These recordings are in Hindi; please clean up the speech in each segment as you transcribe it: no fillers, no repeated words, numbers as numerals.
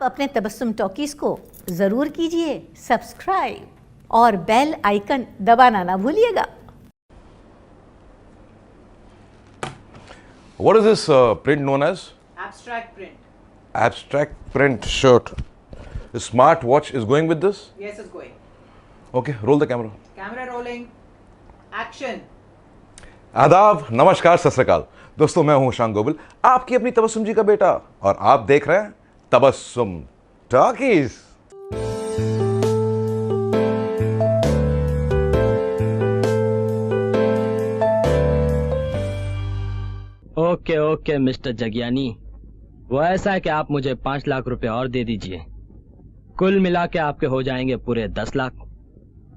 अपने तबस्सुम टॉकीज को जरूर कीजिए सब्सक्राइब और बेल आइकन दबाना ना भूलिएगा। What is this print known as? Abstract print. Abstract print shirt. The smart watch is going with this? Yes, it's going. Okay, roll the camera. Camera rolling. Action. आदाब, नमस्कार, सत श्री अकाल। दोस्तों, मैं हूं शांग गोबिल, आपकी अपनी तबस्सुम जी का बेटा, और आप देख रहे हैं तबस्सुम टॉकीज। ओके मिस्टर जगियानी, वो ऐसा है कि आप मुझे 5 लाख रुपए और दे दीजिए। कुल मिला के आपके हो जाएंगे पूरे 10 लाख,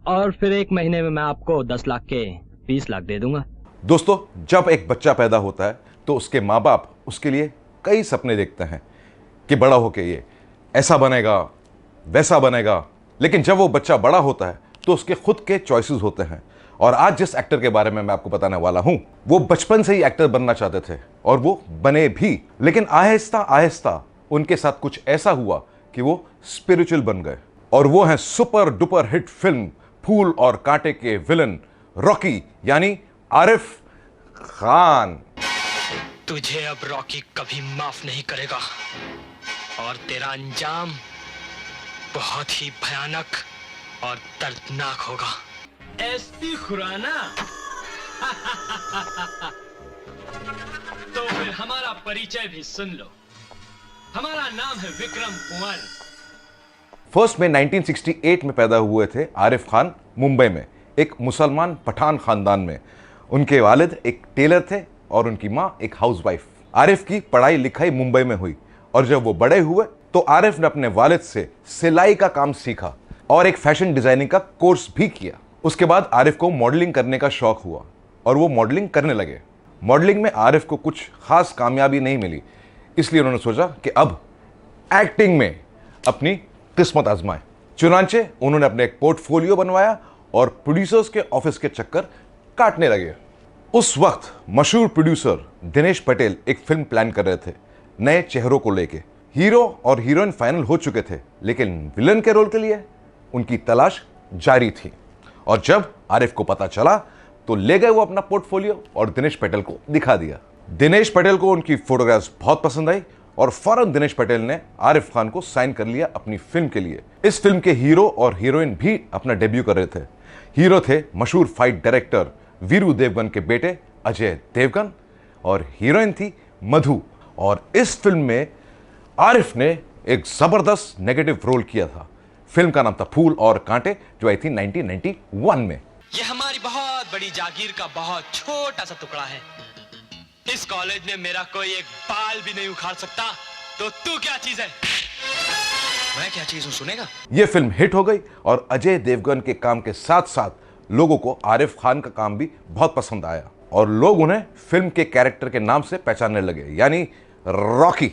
और फिर 1 महीने में मैं आपको 10 लाख के 20 लाख दे दूंगा। दोस्तों, जब एक बच्चा पैदा होता है तो उसके माँ बाप उसके लिए कई सपने देखते हैं कि बड़ा होके ये ऐसा बनेगा, वैसा बनेगा। लेकिन जब वो बच्चा बड़ा होता है तो उसके खुद के चॉइसेस होते हैं। और आज जिस एक्टर के बारे में मैं आपको बताने वाला हूं, वो बचपन से ही एक्टर बनना चाहते थे और वो बने भी। लेकिन आहिस्ता आहिस्ता उनके साथ कुछ ऐसा हुआ कि वो स्पिरिचुअल बन गए, और वो हैं सुपर डुपर हिट फिल्म फूल और कांटे के विलन रॉकी, यानी आरिफ खान। तुझे अब रॉकी कभी माफ नहीं करेगा, और तेरा अंजाम बहुत ही भयानक और दर्दनाक होगा। एसपी खुराना। तो फिर हमारा परिचय भी सुन लो। हमारा नाम है विक्रम कुंवर। फर्स्ट में 1968 में पैदा हुए थे आरिफ खान मुंबई में, एक मुसलमान पठान खानदान में। उनके वालिद एक टेलर थे और उनकी माँ एक हाउसवाइफ। आरिफ की पढ़ाई लिखाई मुंबई में हुई, और जब वो बड़े हुए तो आरिफ ने अपने वालिद से सिलाई का काम सीखा और एक फैशन डिजाइनिंग का कोर्स भी किया। उसके बाद आरिफ को मॉडलिंग करने का शौक हुआ और वो मॉडलिंग करने लगे। मॉडलिंग में आरिफ को कुछ खास कामयाबी नहीं मिली, इसलिए उन्होंने सोचा कि अब एक्टिंग में अपनी किस्मत आजमाएं। चुनांचे उन्होंने अपने एक पोर्टफोलियो बनवाया और प्रोड्यूसर्स के ऑफिस के चक्कर काटने लगे। उस वक्त मशहूर प्रोड्यूसर दिनेश पटेल एक फिल्म प्लान कर रहे थे नए चेहरों को लेके। हीरो और हीरोइन फाइनल हो चुके थे, लेकिन विलन के रोल के लिए उनकी तलाश जारी थी। और जब आरिफ को पता चला तो ले गए वो अपना पोर्टफोलियो और दिनेश पटेल को दिखा दिया। दिनेश पटेल को उनकी फोटोग्राफ्स बहुत पसंद आई और फौरन दिनेश पटेल ने आरिफ खान को साइन कर लिया अपनी फिल्म के लिए। इस फिल्म के हीरो और हीरोइन भी अपना डेब्यू कर रहे थे। हीरो थे मशहूर फाइट डायरेक्टर वीरू देवगन के बेटे अजय देवगन, और हीरोइन थी मधु। और इस फिल्म में आरिफ ने एक जबरदस्त नेगेटिव रोल किया था। फिल्म का नाम था फूल और कांटे, जो आई थी 1991 में। ये हमारी बहुत बड़ी जागीर का बहुत छोटा सा टुकड़ा है। इस कॉलेज में मेरा कोई एक बाल भी नहीं उखाड़ सकता, तो तू क्या चीज है? मैं क्या चीज हूं, सुनेगा? यह फिल्म हिट हो गई और अजय देवगन के काम के साथ साथ लोगों को आरिफ खान का काम भी बहुत पसंद आया, और लोग उन्हें फिल्म के कैरेक्टर के नाम से पहचानने लगे, यानी रॉकी।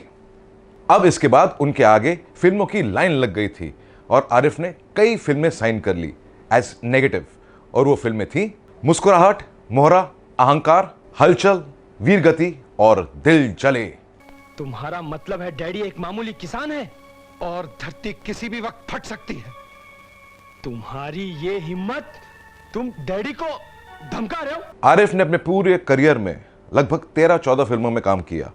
अब इसके बाद उनके आगे फिल्मों की लाइन लग गई थी और आरिफ ने कई फिल्में साइन कर ली एज नेगेटिव, और वो फिल्में थी मुस्कुराहट, मोहरा, अहंकार, हलचल, वीरगति और दिल जले। तुम्हारा मतलब है डैडी एक मामूली किसान है और धरती किसी भी वक्त फट सकती है। तुम्हारी ये हिम्मत, तुम डैडी को धमका रहे हो? आरिफ ने अपने पूरे करियर में लगभग 13-14 फिल्मों में काम किया,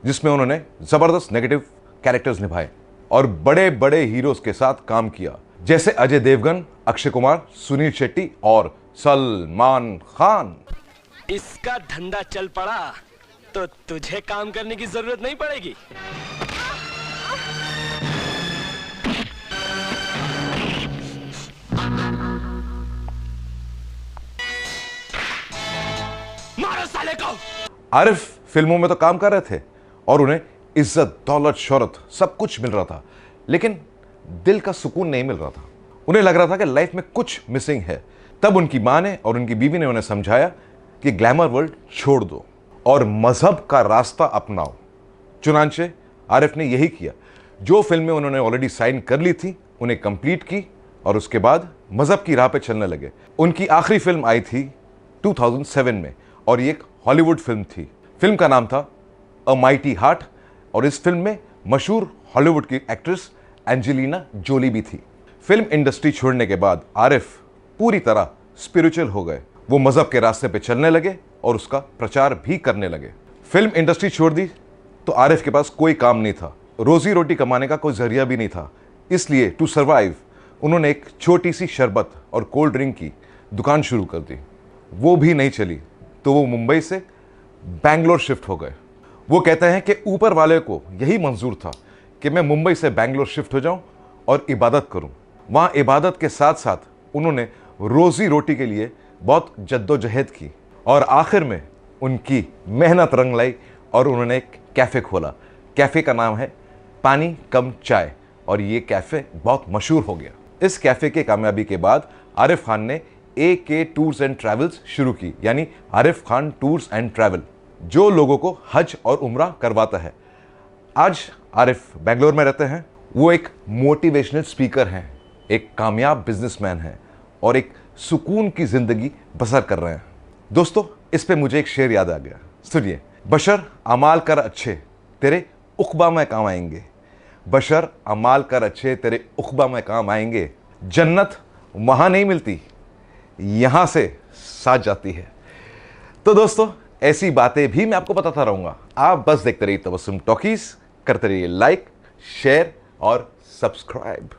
जिसमें उन्होंने जबरदस्त नेगेटिव कैरेक्टर्स निभाए और बड़े बड़े हीरोज के साथ काम किया, जैसे अजय देवगन, अक्षय कुमार, सुनील शेट्टी और सलमान खान। इसका धंधा चल पड़ा तो तुझे काम करने की जरूरत नहीं पड़ेगी। मारो साले को। आरिफ फिल्मों में तो काम कर रहे थे और उन्हें इज्जत, दौलत, शोहरत सब कुछ मिल रहा था, लेकिन दिल का सुकून नहीं मिल रहा था। उन्हें लग रहा था कि लाइफ में कुछ मिसिंग है। तब उनकी मां ने और उनकी बीवी ने उन्हें समझाया कि ग्लैमर वर्ल्ड छोड़ दो और मजहब का रास्ता अपनाओ। चुनांचे आरिफ ने यही किया। जो फिल्में उन्होंने ऑलरेडी साइन कर ली थी उन्हें कंप्लीट की और उसके बाद मजहब की राह पे चलने लगे। उनकी आखिरी फिल्म आई थी 2007 में, और ये एक हॉलीवुड फिल्म थी। फिल्म का नाम था अ माइटी हार्ट, और इस फिल्म में मशहूर हॉलीवुड की एक्ट्रेस एंजेलिना जोली भी थी। फिल्म इंडस्ट्री छोड़ने के बाद आरिफ पूरी तरह स्पिरिचुअल हो गए। वो मजहब के रास्ते पे चलने लगे और उसका प्रचार भी करने लगे। फिल्म इंडस्ट्री छोड़ दी तो आरिफ के पास कोई काम नहीं था, रोजी रोटी कमाने का कोई जरिया भी नहीं था। इसलिए टू सर्वाइव उन्होंने एक छोटी सी शरबत और कोल्ड ड्रिंक की दुकान शुरू कर दी। वो भी नहीं चली तो वो मुंबई से बैंगलोर शिफ्ट हो गए। वो कहते हैं कि ऊपर वाले को यही मंजूर था कि मैं मुंबई से बैंगलोर शिफ्ट हो जाऊं और इबादत करूं। वहाँ इबादत के साथ साथ उन्होंने रोजी रोटी के लिए बहुत जद्दोजहद की और आखिर में उनकी मेहनत रंग लाई और उन्होंने एक कैफ़े खोला। कैफ़े का नाम है पानी कम चाय और ये कैफ़े बहुत मशहूर हो गया। इस कैफ़े के कामयाबी के बाद आरिफ खान ने AK टूर्स एंड ट्रैवल्स शुरू की, यानी Arif Khan tours and travel, जो लोगों को हज और उम्रा करवाता है। आज आरिफ बेंगलोर में रहते हैं। वो एक मोटिवेशनल स्पीकर हैं, एक कामयाब बिजनेसमैन हैं और एक सुकून की ज़िंदगी बसर कर रहे हैं। दोस्तों, इस पे मुझे एक शेर याद आ गया, सुनिए। बशर अमाल कर अच्छे तेरे उक़बा में काम आएंगे, बशर अमाल कर अच्छे तेरे उक़बा में काम आएंगे। जन्नत वहाँ नहीं मिलती, यहाँ से साथ जाती है। तो दोस्तों, ऐसी बातें भी मैं आपको बताता रहूँगा। आप बस देखते रहिए तबस्सुम टॉकीज़, करते रहिए लाइक, शेयर और सब्सक्राइब।